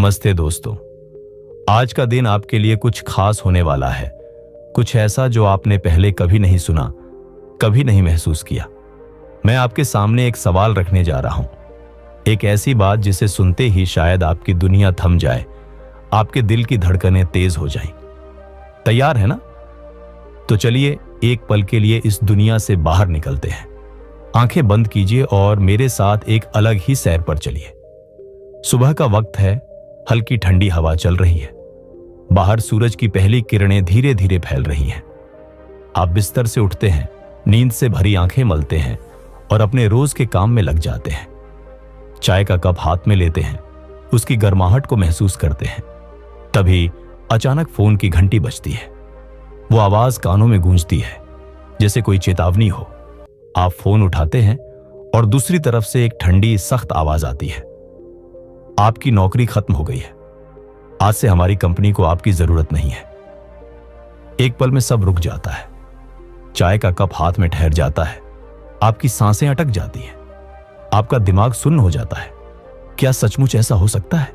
नमस्ते दोस्तों। आज का दिन आपके लिए कुछ खास होने वाला है, कुछ ऐसा जो आपने पहले कभी नहीं सुना, कभी नहीं महसूस किया। मैं आपके सामने एक सवाल रखने जा रहा हूं, एक ऐसी बात जिसे सुनते ही शायद आपकी दुनिया थम जाए, आपके दिल की धड़कनें तेज हो जाएं। तैयार है ना? तो चलिए एक पल के लिए इस दुनिया से बाहर निकलते हैं। आंखें बंद कीजिए और मेरे साथ एक अलग ही सैर पर चलिए। सुबह का वक्त है, हल्की ठंडी हवा चल रही है, बाहर सूरज की पहली किरणें धीरे धीरे फैल रही हैं। आप बिस्तर से उठते हैं, नींद से भरी आंखें मलते हैं और अपने रोज के काम में लग जाते हैं। चाय का कप हाथ में लेते हैं, उसकी गर्माहट को महसूस करते हैं। तभी अचानक फोन की घंटी बजती है। वो आवाज कानों में गूंजती है, जैसे कोई चेतावनी हो। आप फोन उठाते हैं और दूसरी तरफ से एक ठंडी सख्त आवाज आती है, आपकी नौकरी खत्म हो गई है। आज से हमारी कंपनी को आपकी जरूरत नहीं है। एक पल में सब रुक जाता है, चाय का कप हाथ में ठहर जाता है, आपकी सांसें अटक जाती हैं, आपका दिमाग सुन्न हो जाता है। क्या सचमुच ऐसा हो सकता है?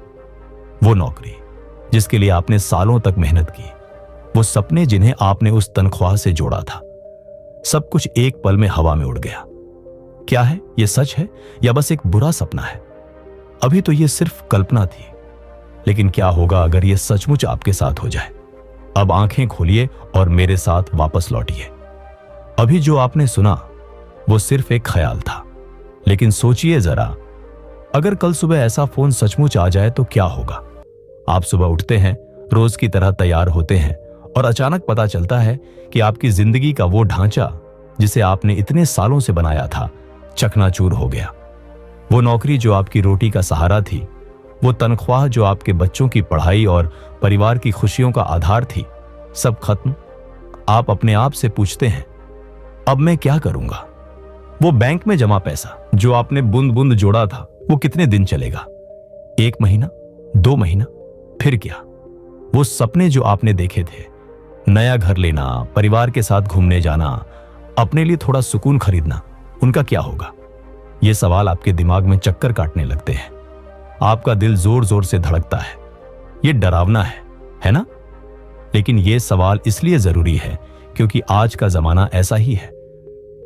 वो नौकरी जिसके लिए आपने सालों तक मेहनत की, वो सपने जिन्हें आपने उस तनख्वाह से जोड़ा था, सब कुछ एक पल में हवा में उड़ गया। क्या है ये? सच है या बस एक बुरा सपना है? अभी तो ये सिर्फ कल्पना थी, लेकिन क्या होगा अगर ये सचमुच आपके साथ हो जाए? अब आंखें खोलिए और मेरे साथ वापस लौटिए। अभी जो आपने सुना वो सिर्फ एक ख्याल था, लेकिन सोचिए जरा, अगर कल सुबह ऐसा फोन सचमुच आ जाए तो क्या होगा? आप सुबह उठते हैं, रोज की तरह तैयार होते हैं और अचानक पता चलता है कि आपकी जिंदगी का वो ढांचा जिसे आपने इतने सालों से बनाया था, चकनाचूर हो गया। वो नौकरी जो आपकी रोटी का सहारा थी, वो तनख्वाह जो आपके बच्चों की पढ़ाई और परिवार की खुशियों का आधार थी, सब खत्म। आप अपने आप से पूछते हैं, अब मैं क्या करूंगा? वो बैंक में जमा पैसा जो आपने बूंद बूंद जोड़ा था, वो कितने दिन चलेगा? 1 महीना, 2 महीना, फिर क्या? वो सपने जो आपने देखे थे, नया घर लेना, परिवार के साथ घूमने जाना, अपने लिए थोड़ा सुकून खरीदना, उनका क्या होगा? ये सवाल आपके दिमाग में चक्कर काटने लगते हैं। आपका दिल जोर जोर से धड़कता है। ये डरावना है ना? लेकिन ये सवाल इसलिए जरूरी है क्योंकि आज का जमाना ऐसा ही है।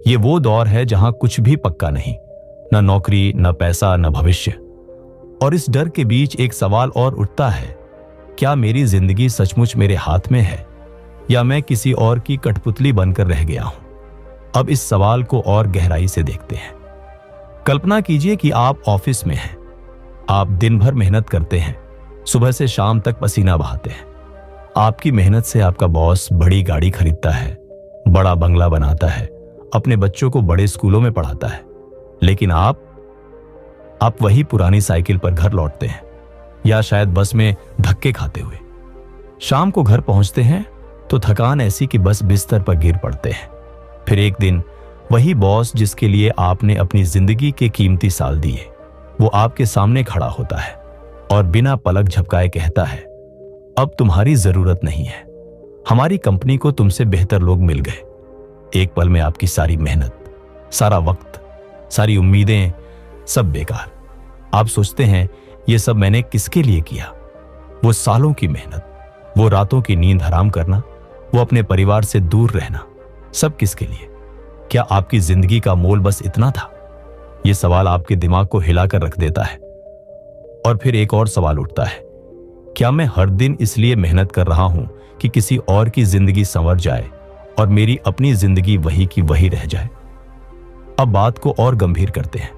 ये वो दौर है जहां कुछ भी पक्का नहीं, न नौकरी, न पैसा, न भविष्य। और इस डर के बीच एक सवाल और उठता है, क्या मेरी जिंदगी सचमुच मेरे हाथ में है या मैं किसी और की कठपुतली बनकर रह गया हूं? अब इस सवाल को और गहराई से देखते हैं। कल्पना कीजिए कि आप ऑफिस में हैं। आप दिन भर मेहनत करते हैं, सुबह से शाम तक पसीना बहाते हैं। आपकी मेहनत से आपका बॉस बड़ी गाड़ी खरीदता है, बड़ा बंगला बनाता है, अपने बच्चों को बड़े स्कूलों में पढ़ाता है। लेकिन आप वही पुरानी साइकिल पर घर लौटते हैं, या शायद बस में धक्के खाते हुए। शाम को घर पहुंचते हैं तो थकान ऐसी कि बस बिस्तर पर गिर पड़ते हैं। फिर एक दिन वही बॉस जिसके लिए आपने अपनी जिंदगी के कीमती साल दिए, वो आपके सामने खड़ा होता है और बिना पलक झपकाए कहता है, अब तुम्हारी जरूरत नहीं है, हमारी कंपनी को तुमसे बेहतर लोग मिल गए। एक पल में आपकी सारी मेहनत, सारा वक्त, सारी उम्मीदें, सब बेकार। आप सोचते हैं, ये सब मैंने किसके लिए किया? वो सालों की मेहनत, वो रातों की नींद हराम करना, वो अपने परिवार से दूर रहना, सब किसके लिए? क्या आपकी जिंदगी का मोल बस इतना था? यह सवाल आपके दिमाग को हिलाकर रख देता है। और फिर एक और सवाल उठता है, क्या मैं हर दिन इसलिए मेहनत कर रहा हूं कि किसी और की जिंदगी संवर जाए और मेरी अपनी जिंदगी वही की वही रह जाए? अब बात को और गंभीर करते हैं।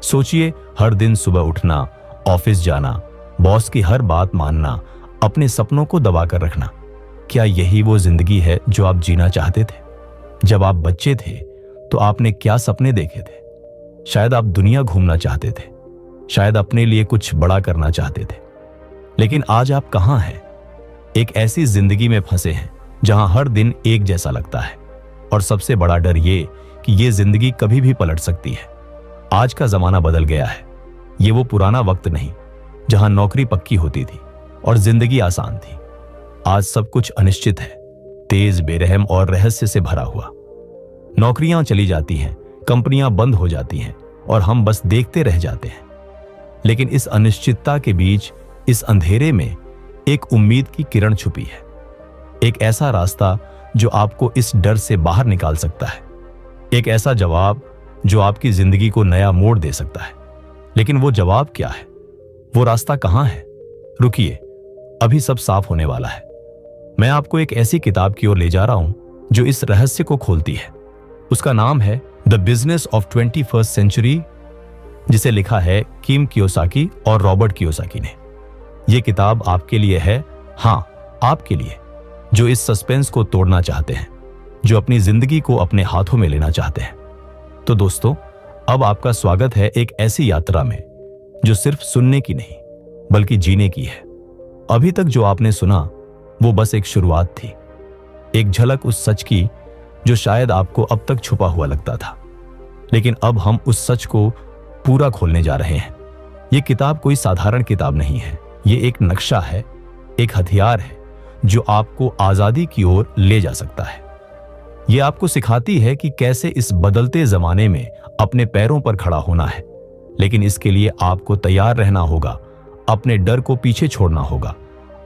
सोचिए, हर दिन सुबह उठना, ऑफिस जाना, बॉस की हर बात मानना, अपने सपनों को दबाकर रखना, क्या यही वो जिंदगी है जो आप जीना चाहते थे? जब आप बच्चे थे तो आपने क्या सपने देखे थे? शायद आप दुनिया घूमना चाहते थे, शायद अपने लिए कुछ बड़ा करना चाहते थे। लेकिन आज आप कहां हैं? एक ऐसी जिंदगी में फंसे हैं जहां हर दिन एक जैसा लगता है, और सबसे बड़ा डर ये कि ये जिंदगी कभी भी पलट सकती है। आज का जमाना बदल गया है। ये वो पुराना वक्त नहीं जहां नौकरी पक्की होती थी और जिंदगी आसान थी। आज सब कुछ अनिश्चित है, तेज, बेरहम और रहस्य से भरा हुआ। नौकरियां चली जाती हैं, कंपनियां बंद हो जाती हैं और हम बस देखते रह जाते हैं। लेकिन इस अनिश्चितता के बीच इस अंधेरे में एक उम्मीद की किरण छुपी है, एक ऐसा रास्ता जो आपको इस डर से बाहर निकाल सकता है, एक ऐसा जवाब जो आपकी जिंदगी को नया मोड़ दे सकता है। लेकिन वो जवाब क्या है, वो रास्ता कहां है? रुकिए, अभी सब साफ होने वाला है। मैं आपको एक ऐसी किताब की ओर ले जा रहा हूं जो इस रहस्य को खोलती है। उसका नाम है the business of 21st century, जिसे लिखा है किम कियोसाकी और रॉबर्ट कियोसाकी ने। यह किताब आपके लिए है, हां, आपके लिए, जो इस सस्पेंस को तोड़ना चाहते हैं, जो अपनी जिंदगी को अपने हाथों में लेना चाहते हैं। तो दोस्तों, अब आपका स्वागत है एक ऐसी यात्रा में जो सिर्फ सुनने की नहीं बल्कि जीने की है। अभी तक जो आपने सुना वो बस एक शुरुआत थी, एक झलक उस सच की जो शायद आपको अब तक छुपा हुआ लगता था। लेकिन अब हम उस सच को पूरा खोलने जा रहे हैं। ये किताब कोई साधारण किताब नहीं है, ये एक नक्शा है, एक हथियार है जो आपको आजादी की ओर ले जा सकता है। ये आपको सिखाती है कि कैसे इस बदलते जमाने में अपने पैरों पर खड़ा होना है। लेकिन इसके लिए आपको तैयार रहना होगा, अपने डर को पीछे छोड़ना होगा,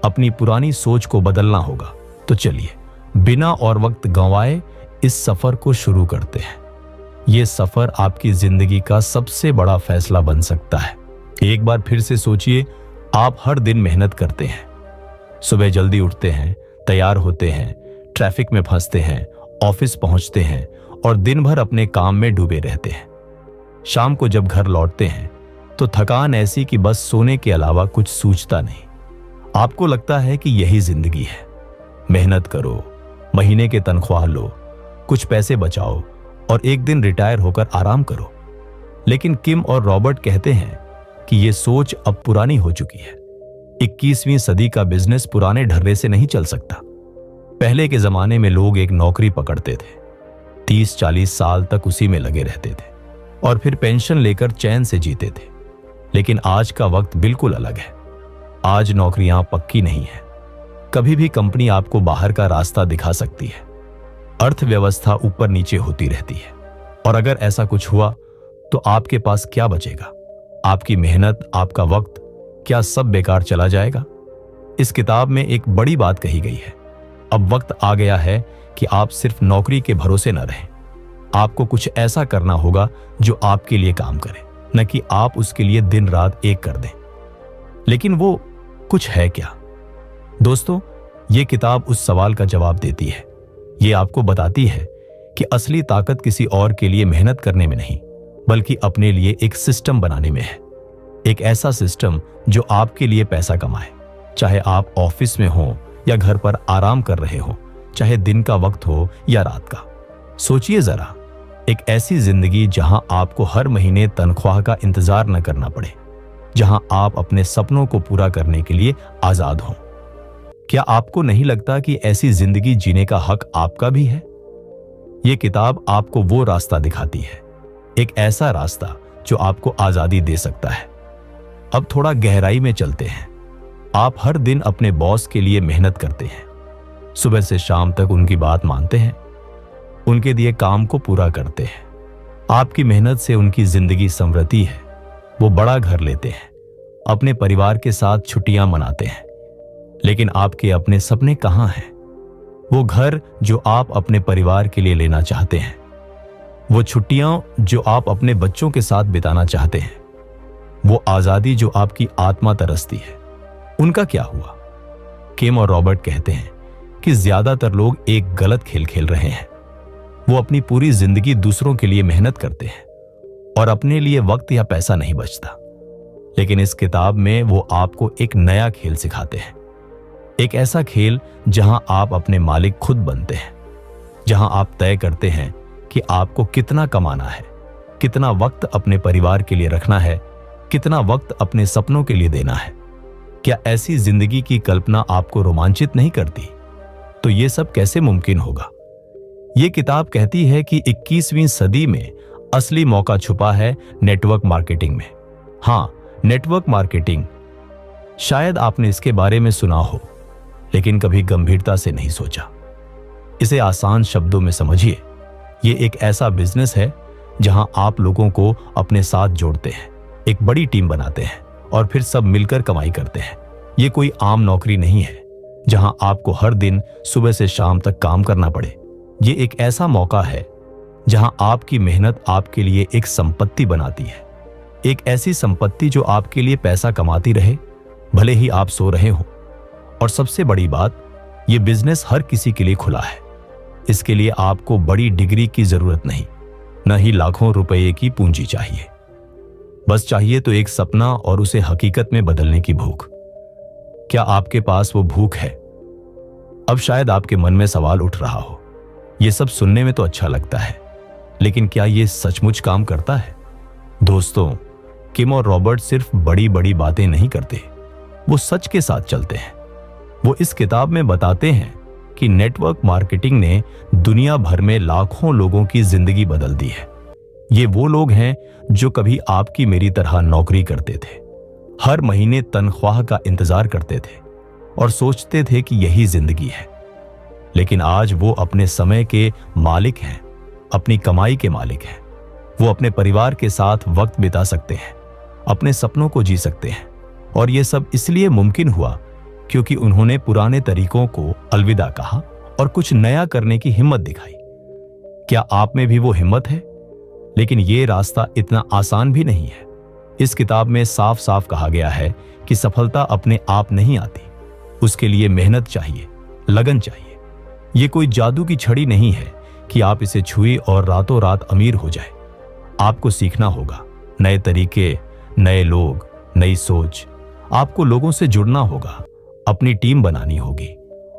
अपनी पुरानी सोच को बदलना होगा। तो चलिए, बिना और वक्त गंवाए इस सफर को शुरू करते हैं। यह सफर आपकी जिंदगी का सबसे बड़ा फैसला बन सकता है। एक बार फिर से सोचिए, आप हर दिन मेहनत करते हैं, सुबह जल्दी उठते हैं, तैयार होते हैं, ट्रैफिक में फंसते हैं, ऑफिस पहुंचते हैं और दिन भर अपने काम में डूबे रहते हैं। शाम को जब घर लौटते हैं तो थकान ऐसी कि बस सोने के अलावा कुछ सूझता नहीं। आपको लगता है कि यही जिंदगी है, मेहनत करो, महीने के तनख्वाह लो, कुछ पैसे बचाओ और एक दिन रिटायर होकर आराम करो। लेकिन किम और रॉबर्ट कहते हैं कि यह सोच अब पुरानी हो चुकी है। 21वीं सदी का बिजनेस पुराने ढर्रे से नहीं चल सकता। पहले के जमाने में लोग एक नौकरी पकड़ते थे, 30-40 साल तक उसी में लगे रहते थे और फिर पेंशन लेकर चैन से जीते थे। लेकिन आज का वक्त बिल्कुल अलग है। आज नौकरियां पक्की नहीं है, कभी भी कंपनी आपको बाहर का रास्ता दिखा सकती है। अर्थव्यवस्था ऊपर नीचे होती रहती है और अगर ऐसा कुछ हुआ तो आपके पास क्या बचेगा? आपकी मेहनत, आपका वक्त, क्या सब बेकार चला जाएगा? इस किताब में एक बड़ी बात कही गई है। अब वक्त आ गया है कि आप सिर्फ नौकरी के भरोसे न रहें। आपको कुछ ऐसा करना होगा जो आपके लिए काम करे, न कि आप उसके लिए दिन रात एक कर दें। लेकिन वो कुछ है क्या? दोस्तों, ये किताब उस सवाल का जवाब देती है। ये आपको बताती है कि असली ताकत किसी और के लिए मेहनत करने में नहीं, बल्कि अपने लिए एक सिस्टम बनाने में है। एक ऐसा सिस्टम जो आपके लिए पैसा कमाए, चाहे आप ऑफिस में हो या घर पर आराम कर रहे हो, चाहे दिन का वक्त हो या रात का। सोचिए जरा, एक ऐसी जिंदगी जहां आपको हर महीने तनख्वाह का इंतजार न करना पड़े, जहां आप अपने सपनों को पूरा करने के लिए आजाद हो। क्या आपको नहीं लगता कि ऐसी जिंदगी जीने का हक आपका भी है? यह किताब आपको वो रास्ता दिखाती है, एक ऐसा रास्ता जो आपको आजादी दे सकता है। अब थोड़ा गहराई में चलते हैं। आप हर दिन अपने बॉस के लिए मेहनत करते हैं, सुबह से शाम तक उनकी बात मानते हैं, उनके दिए काम को पूरा करते हैं। आपकी मेहनत से उनकी जिंदगी संवरती है। वो बड़ा घर लेते हैं, अपने परिवार के साथ छुट्टियां मनाते हैं। लेकिन आपके अपने सपने कहां हैं? वो घर जो आप अपने परिवार के लिए लेना चाहते हैं, वो छुट्टियां जो आप अपने बच्चों के साथ बिताना चाहते हैं, वो आजादी जो आपकी आत्मा तरसती है, उनका क्या हुआ? किम और रॉबर्ट कहते हैं कि ज्यादातर लोग एक गलत खेल खेल रहे हैं। वो अपनी पूरी जिंदगी दूसरों के लिए मेहनत करते हैं और अपने लिए वक्त या पैसा नहीं बचता। लेकिन इस किताब में वो आपको एक नया खेल सिखाते हैं, एक ऐसा खेल जहां आप अपने मालिक खुद बनते हैं, जहां आप तय करते हैं कि आपको कितना कमाना है, कितना वक्त अपने परिवार के लिए रखना है, कितना वक्त अपने सपनों के लिए देना है। क्या ऐसी जिंदगी की कल्पना आपको रोमांचित नहीं करती? तो ये सब कैसे मुमकिन होगा? ये किताब कहती है कि 21वीं सदी में असली मौका छुपा है नेटवर्क मार्केटिंग में। हां, नेटवर्क मार्केटिंग। शायद आपने इसके बारे में सुना हो, लेकिन कभी गंभीरता से नहीं सोचा। इसे आसान शब्दों में समझिए, ये एक ऐसा बिजनेस है जहां आप लोगों को अपने साथ जोड़ते हैं, एक बड़ी टीम बनाते हैं और फिर सब मिलकर कमाई करते हैं। ये कोई आम नौकरी नहीं है जहां आपको हर दिन सुबह से शाम तक काम करना पड़े। ये एक ऐसा मौका है जहां आपकी मेहनत आपके लिए एक संपत्ति बनाती है, एक ऐसी संपत्ति जो आपके लिए पैसा कमाती रहे भले ही आप सो रहे हो। और सबसे बड़ी बात, ये बिजनेस हर किसी के लिए खुला है। इसके लिए आपको बड़ी डिग्री की जरूरत नहीं, न ही लाखों रुपए की पूंजी चाहिए। बस चाहिए तो एक सपना और उसे हकीकत में बदलने की भूख। क्या आपके पास वो भूख है? अब शायद आपके मन में सवाल उठ रहा हो, ये सब सुनने में तो अच्छा लगता है, लेकिन क्या ये सचमुच काम करता है? दोस्तों, किम और रॉबर्ट सिर्फ बड़ी बड़ी बातें नहीं करते, वो सच के साथ चलते हैं। वो इस किताब में बताते हैं कि नेटवर्क मार्केटिंग ने दुनिया भर में लाखों लोगों की जिंदगी बदल दी है। ये वो लोग हैं जो कभी आपकी मेरी तरह नौकरी करते थे, हर महीने तनख्वाह का इंतजार करते थे और सोचते थे कि यही जिंदगी है। लेकिन आज वो अपने समय के मालिक हैं, अपनी कमाई के मालिक हैं। वो अपने परिवार के साथ वक्त बिता सकते हैं, अपने सपनों को जी सकते हैं। और ये सब इसलिए मुमकिन हुआ क्योंकि उन्होंने पुराने तरीकों को अलविदा कहा और कुछ नया करने की हिम्मत दिखाई। क्या आप में भी वो हिम्मत है? लेकिन ये रास्ता इतना आसान भी नहीं है। इस किताब में साफ साफ कहा गया है कि सफलता अपने आप नहीं आती, उसके लिए मेहनत चाहिए, लगन चाहिए। ये कोई जादू की छड़ी नहीं है कि आप इसे छुई और रातों रात अमीर हो जाए। आपको सीखना होगा नए तरीके, नए लोग, नई सोच। आपको लोगों से जुड़ना होगा, अपनी टीम बनानी होगी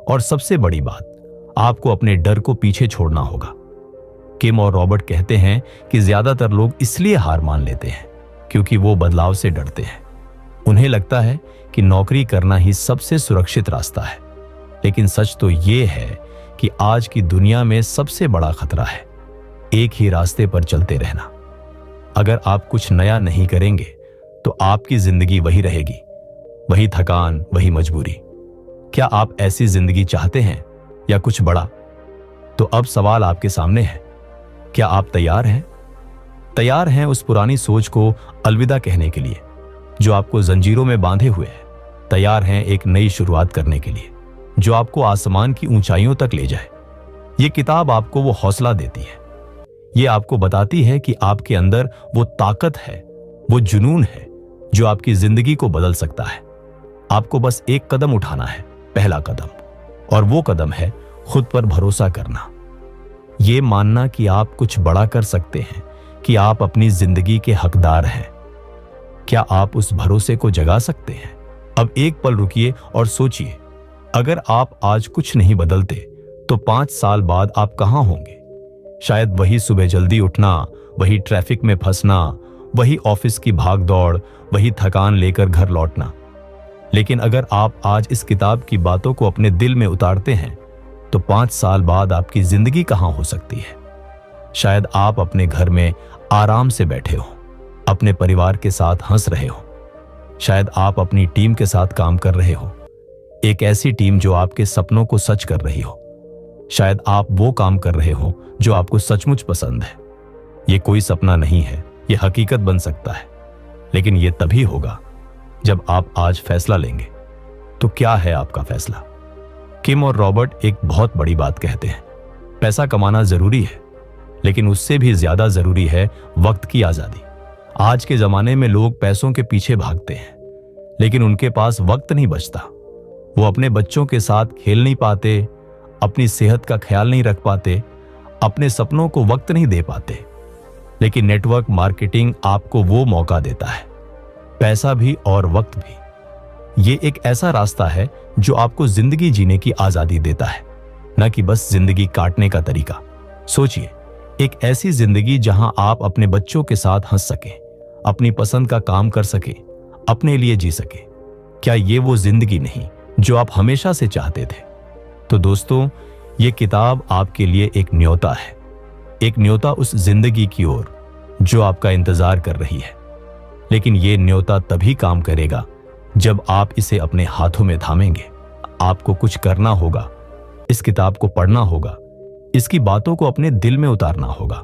और सबसे बड़ी बात, आपको अपने डर को पीछे छोड़ना होगा। किम और रॉबर्ट कहते हैं कि ज्यादातर लोग इसलिए हार मान लेते हैं क्योंकि वो बदलाव से डरते हैं। उन्हें लगता है कि नौकरी करना ही सबसे सुरक्षित रास्ता है। लेकिन सच तो ये है कि आज की दुनिया में सबसे बड़ा खतरा है एक ही रास्ते पर चलते रहना। अगर आप कुछ नया नहीं करेंगे तो आपकी जिंदगी वही रहेगी, वही थकान, वही मजबूरी। क्या आप ऐसी जिंदगी चाहते हैं या कुछ बड़ा? तो अब सवाल आपके सामने है, क्या आप तैयार हैं? तैयार हैं उस पुरानी सोच को अलविदा कहने के लिए जो आपको जंजीरों में बांधे हुए है? तैयार हैं एक नई शुरुआत करने के लिए जो आपको आसमान की ऊंचाइयों तक ले जाए? ये किताब आपको वो हौसला देती है। ये आपको बताती है कि आपके अंदर वो ताकत है, वो जुनून है जो आपकी जिंदगी को बदल सकता है। आपको बस एक कदम उठाना है, पहला कदम, और वो कदम है खुद पर भरोसा करना। ये मानना कि आप कुछ बड़ा कर सकते हैं, कि आप अपनी जिंदगी के हकदार हैं। क्या आप उस भरोसे को जगा सकते हैं? अब एक पल रुकिए और सोचिए, अगर आप आज कुछ नहीं बदलते तो 5 साल बाद आप कहां होंगे? शायद वही सुबह जल्दी उठना, वही ट्रैफिक में फंसना, वही ऑफिस की भागदौड़, वही थकान लेकर घर लौटना। लेकिन अगर आप आज इस किताब की बातों को अपने दिल में उतारते हैं तो 5 साल बाद आपकी जिंदगी कहां हो सकती है? शायद आप अपने घर में आराम से बैठे हो, अपने परिवार के साथ हंस रहे हो। शायद आप अपनी टीम के साथ काम कर रहे हो, एक ऐसी टीम जो आपके सपनों को सच कर रही हो। शायद आप वो काम कर रहे हो जो आपको सचमुच पसंद है। ये कोई सपना नहीं है, ये हकीकत बन सकता है। लेकिन ये तभी होगा जब आप आज फैसला लेंगे। तो क्या है आपका फैसला? किम और रॉबर्ट एक बहुत बड़ी बात कहते हैं, पैसा कमाना जरूरी है, लेकिन उससे भी ज्यादा जरूरी है वक्त की आजादी। आज के जमाने में लोग पैसों के पीछे भागते हैं, लेकिन उनके पास वक्त नहीं बचता। वो अपने बच्चों के साथ खेल नहीं पाते, अपनी सेहत का ख्याल नहीं रख पाते, अपने सपनों को वक्त नहीं दे पाते। लेकिन नेटवर्क मार्केटिंग आपको वो मौका देता है, पैसा भी और वक्त भी। ये एक ऐसा रास्ता है जो आपको जिंदगी जीने की आजादी देता है, न कि बस जिंदगी काटने का तरीका। सोचिए, एक ऐसी जिंदगी जहां आप अपने बच्चों के साथ हंस सके, अपनी पसंद का काम कर सके, अपने लिए जी सके। क्या ये वो जिंदगी नहीं जो आप हमेशा से चाहते थे? तो दोस्तों, ये किताब आपके लिए एक न्योता है, एक न्योता उस जिंदगी की ओर जो आपका इंतजार कर रही है। लेकिन ये न्योता तभी काम करेगा जब आप इसे अपने हाथों में थामेंगे। आपको कुछ करना होगा, इस किताब को पढ़ना होगा, इसकी बातों को अपने दिल में उतारना होगा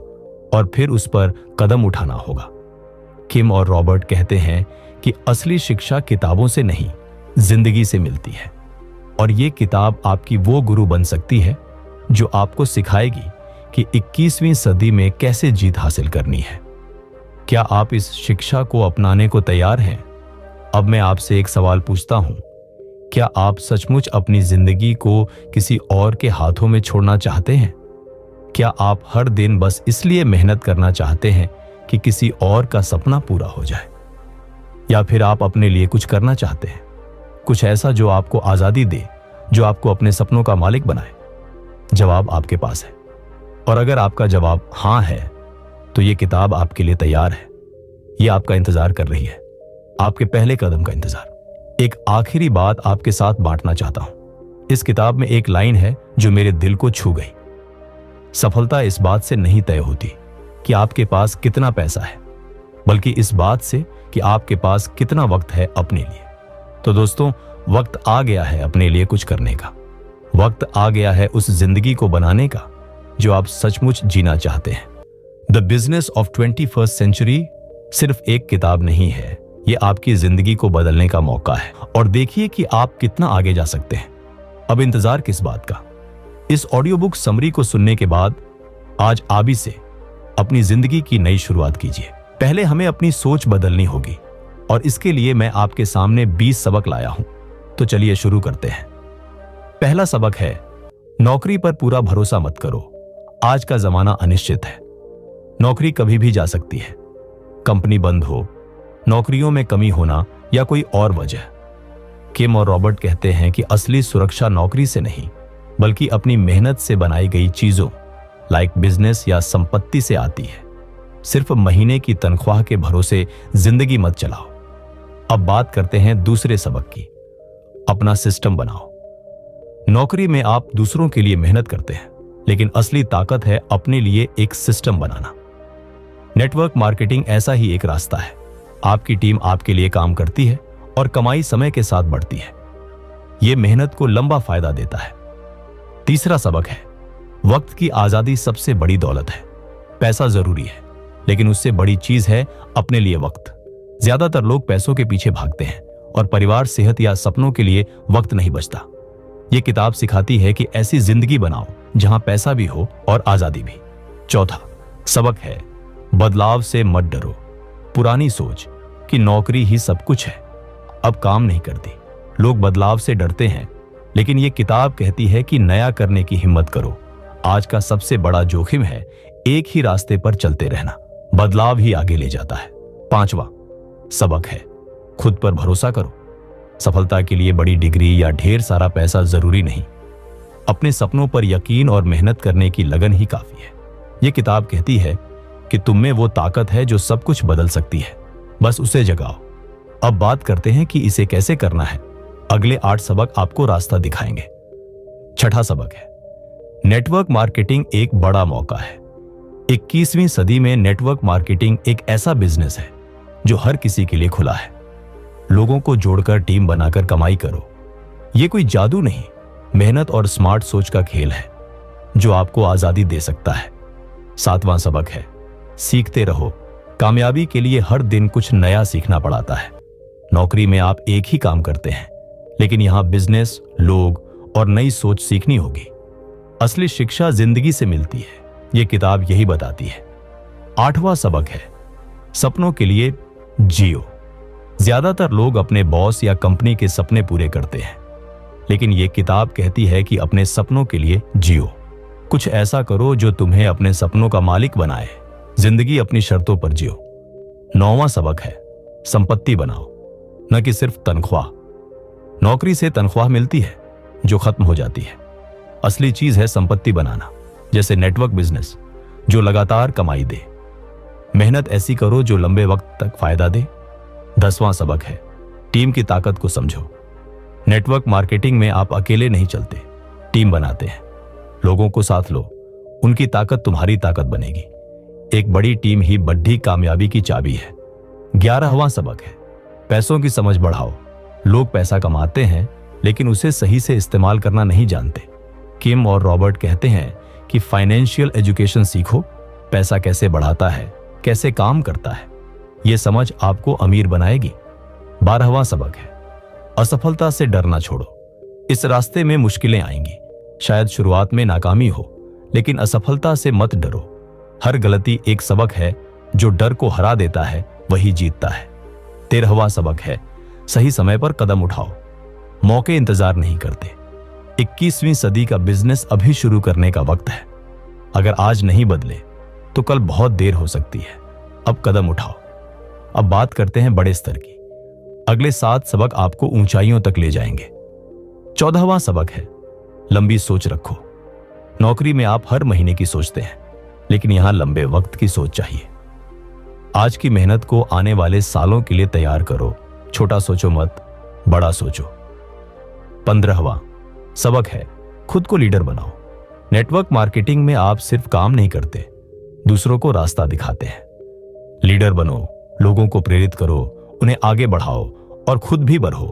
और फिर उस पर कदम उठाना होगा। किम और रॉबर्ट कहते हैं कि असली शिक्षा किताबों से नहीं जिंदगी से मिलती है। और ये किताब आपकी वो गुरु बन सकती है जो आपको सिखाएगी कि 21वीं सदी में कैसे जीत हासिल करनी है। क्या आप इस शिक्षा को अपनाने को तैयार हैं? अब मैं आपसे एक सवाल पूछता हूं, क्या आप सचमुच अपनी जिंदगी को किसी और के हाथों में छोड़ना चाहते हैं? क्या आप हर दिन बस इसलिए मेहनत करना चाहते हैं कि किसी और का सपना पूरा हो जाए? या फिर आप अपने लिए कुछ करना चाहते हैं, कुछ ऐसा जो आपको आजादी दे, जो आपको अपने सपनों का मालिक बनाए? जवाब आपके पास है। और अगर आपका जवाब हां है, तो यह किताब आपके लिए तैयार है। यह आपका इंतजार कर रही है, आपके पहले कदम का इंतजार। एक आखिरी बात आपके साथ बांटना चाहता हूं। इस किताब में एक लाइन है जो मेरे दिल को छू गई। सफलता इस बात से नहीं तय होती कि आपके पास कितना पैसा है, बल्कि इस बात से कि आपके पास कितना वक्त है अपने लिए। तो दोस्तों, वक्त आ गया है अपने लिए कुछ करने का। वक्त आ गया है उस जिंदगी को बनाने का जो आप सचमुच जीना चाहते हैं। The business of 21st century सिर्फ एक किताब नहीं है, ये आपकी जिंदगी को बदलने का मौका है। और देखिए कि आप कितना आगे जा सकते हैं। अब इंतजार किस बात का? इस ऑडियो बुक समरी को सुनने के बाद आज आबी से अपनी जिंदगी की नई शुरुआत कीजिए। पहले हमें अपनी सोच बदलनी होगी और इसके लिए मैं आपके सामने 20 सबक लाया हूं। तो चलिए शुरू करते हैं। पहला सबक है, नौकरी पर पूरा भरोसा मत करो। आज का जमाना अनिश्चित है। नौकरी कभी भी जा सकती है। कंपनी बंद हो, नौकरियों में कमी होना या कोई और वजह। किम और रॉबर्ट कहते हैं कि असली सुरक्षा नौकरी से नहीं, बल्कि अपनी मेहनत से बनाई गई चीजों लाइक बिजनेस या संपत्ति से आती है। सिर्फ महीने की तनख्वाह के भरोसे जिंदगी मत चलाओ। अब बात करते हैं दूसरे सबक की। अपना सिस्टम बनाओ। नौकरी में आप दूसरों के लिए मेहनत करते हैं, लेकिन असली ताकत है अपने लिए एक सिस्टम बनाना। नेटवर्क मार्केटिंग ऐसा ही एक रास्ता है। आपकी टीम आपके लिए काम करती है और कमाई समय के साथ बढ़ती है। यह मेहनत को लंबा फायदा देता है। तीसरा सबक है, वक्त की आजादी सबसे बड़ी दौलत है। पैसा जरूरी है, लेकिन उससे बड़ी चीज है अपने लिए वक्त। ज्यादातर लोग पैसों के पीछे भागते हैं और परिवार, सेहत या सपनों के लिए वक्त नहीं बचता। यह किताब सिखाती है कि ऐसी जिंदगी बनाओ जहां पैसा भी हो और आजादी भी। चौथा सबक है, बदलाव से मत डरो। पुरानी सोच कि नौकरी ही सब कुछ है अब काम नहीं करती। लोग बदलाव से डरते हैं, लेकिन यह किताब कहती है कि नया करने की हिम्मत करो। आज का सबसे बड़ा जोखिम है एक ही रास्ते पर चलते रहना। बदलाव ही आगे ले जाता है। पांचवा सबक है, खुद पर भरोसा करो। सफलता के लिए बड़ी डिग्री या ढेर सारा पैसा जरूरी नहीं। अपने सपनों पर यकीन और मेहनत करने की लगन ही काफी है। यह किताब कहती है कि तुम में वो ताकत है जो सब कुछ बदल सकती है, बस उसे जगाओ। अब बात करते हैं कि इसे कैसे करना है। अगले 8 सबक आपको रास्ता दिखाएंगे। छठा सबक है, नेटवर्क मार्केटिंग एक बड़ा मौका है। 21वीं सदी में नेटवर्क मार्केटिंग एक ऐसा बिजनेस है जो हर किसी के लिए खुला है। लोगों को जोड़कर टीम बनाकर कमाई करो। यह कोई जादू नहीं, मेहनत और स्मार्ट सोच का खेल है जो आपको आजादी दे सकता है। 7वां सबक है, सीखते रहो। कामयाबी के लिए हर दिन कुछ नया सीखना पड़ता है। नौकरी में आप एक ही काम करते हैं, लेकिन यहां बिजनेस, लोग और नई सोच सीखनी होगी। असली शिक्षा जिंदगी से मिलती है, यह किताब यही बताती है। 8वां सबक है, सपनों के लिए जियो। ज्यादातर लोग अपने बॉस या कंपनी के सपने पूरे करते हैं, लेकिन यह किताब कहती है कि अपने सपनों के लिए जियो। कुछ ऐसा करो जो तुम्हें अपने सपनों का मालिक बनाए। जिंदगी अपनी शर्तों पर जियो। 9वां सबक है, संपत्ति बनाओ, न कि सिर्फ तनख्वाह। नौकरी से तनख्वाह मिलती है जो खत्म हो जाती है। असली चीज है संपत्ति बनाना, जैसे नेटवर्क बिजनेस जो लगातार कमाई दे। मेहनत ऐसी करो जो लंबे वक्त तक फायदा दे। 10वां सबक है, टीम की ताकत को समझो। नेटवर्क मार्केटिंग में आप अकेले नहीं चलते, टीम बनाते हैं। लोगों को साथ लो, उनकी ताकत तुम्हारी ताकत बनेगी। एक बड़ी टीम ही बड़ी कामयाबी की चाबी है। 11वां सबक है, पैसों की समझ बढ़ाओ। लोग पैसा कमाते हैं, लेकिन उसे सही से इस्तेमाल करना नहीं जानते। किम और रॉबर्ट कहते हैं कि फाइनेंशियल एजुकेशन सीखो। पैसा कैसे बढ़ाता है, कैसे काम करता है, यह समझ आपको अमीर बनाएगी। 12वां सबक है, असफलता से डरना छोड़ो। इस रास्ते में मुश्किलें आएंगी, शायद शुरुआत में नाकामी हो, लेकिन असफलता से मत डरो। हर गलती एक सबक है, जो डर को हरा देता है वही जीतता है। 13वां सबक है, सही समय पर कदम उठाओ। मौके इंतजार नहीं करते। 21वीं सदी का बिजनेस अभी शुरू करने का वक्त है। अगर आज नहीं बदले तो कल बहुत देर हो सकती है। अब कदम उठाओ। अब बात करते हैं बड़े स्तर की। अगले 7 सबक आपको ऊंचाइयों तक ले जाएंगे। 14वां सबक है, लंबी सोच रखो। नौकरी में आप हर महीने की सोचते हैं, लेकिन यहां लंबे वक्त की सोच चाहिए। आज की मेहनत को आने वाले सालों के लिए तैयार करो। छोटा सोचो मत, बड़ा सोचो। 15वां सबक है, खुद को लीडर बनाओ। नेटवर्क मार्केटिंग में आप सिर्फ काम नहीं करते, दूसरों को रास्ता दिखाते हैं। लीडर बनो, लोगों को प्रेरित करो, उन्हें आगे बढ़ाओ और खुद भी बढ़ो।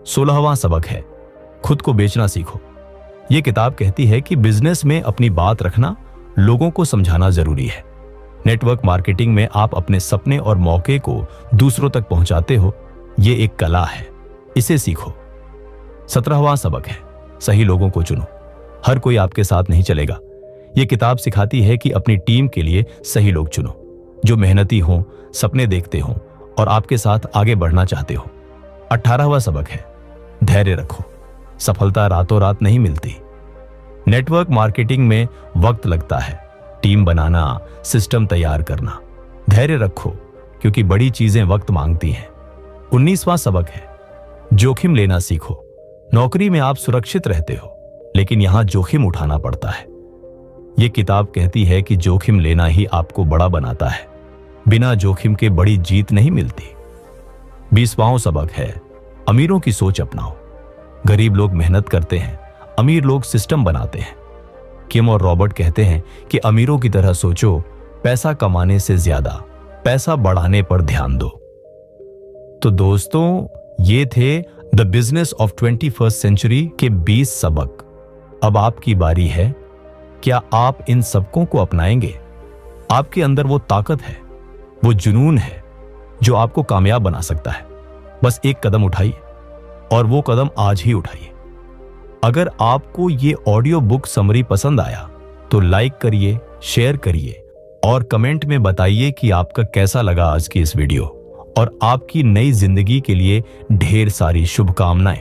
16वां सबक है, खुद को बेचना सीखो। यह किताब कहती है कि बिजनेस में अपनी बात रखना, लोगों को समझाना जरूरी है। नेटवर्क मार्केटिंग में आप अपने सपने और मौके को दूसरों तक पहुंचाते हो। यह एक कला है, इसे सीखो। 17वां सबक है, सही लोगों को चुनो। हर कोई आपके साथ नहीं चलेगा। यह किताब सिखाती है कि अपनी टीम के लिए सही लोग चुनो, जो मेहनती हों, सपने देखते हों और आपके साथ आगे बढ़ना चाहते हो। 18वां सबक है, धैर्य रखो। सफलता रातों रात नहीं मिलती। नेटवर्क मार्केटिंग में वक्त लगता है, टीम बनाना, सिस्टम तैयार करना। धैर्य रखो, क्योंकि बड़ी चीजें वक्त मांगती हैं। 19वां सबक है, जोखिम लेना सीखो। नौकरी में आप सुरक्षित रहते हो, लेकिन यहां जोखिम उठाना पड़ता है। यह किताब कहती है कि जोखिम लेना ही आपको बड़ा बनाता है। बिना जोखिम के बड़ी जीत नहीं मिलती। 20वां सबक है, अमीरों की सोच अपनाओ। गरीब लोग मेहनत करते हैं, अमीर लोग सिस्टम बनाते हैं। किम और रॉबर्ट कहते हैं कि अमीरों की तरह सोचो, पैसा कमाने से ज्यादा पैसा बढ़ाने पर ध्यान दो। तो दोस्तों, ये थे the business of 21st century के 20 सबक। अब आपकी बारी है। क्या आप इन सबकों को अपनाएंगे? आपके अंदर वो ताकत है, वो जुनून है जो आपको कामयाब बना सकता है। बस एक कदम उठाइए, और वो कदम आज ही उठाइए। अगर आपको ये ऑडियो बुक समरी पसंद आया तो लाइक करिए, शेयर करिए और कमेंट में बताइए कि आपका कैसा लगा आज की इस वीडियो। और आपकी नई जिंदगी के लिए ढेर सारी शुभकामनाएं।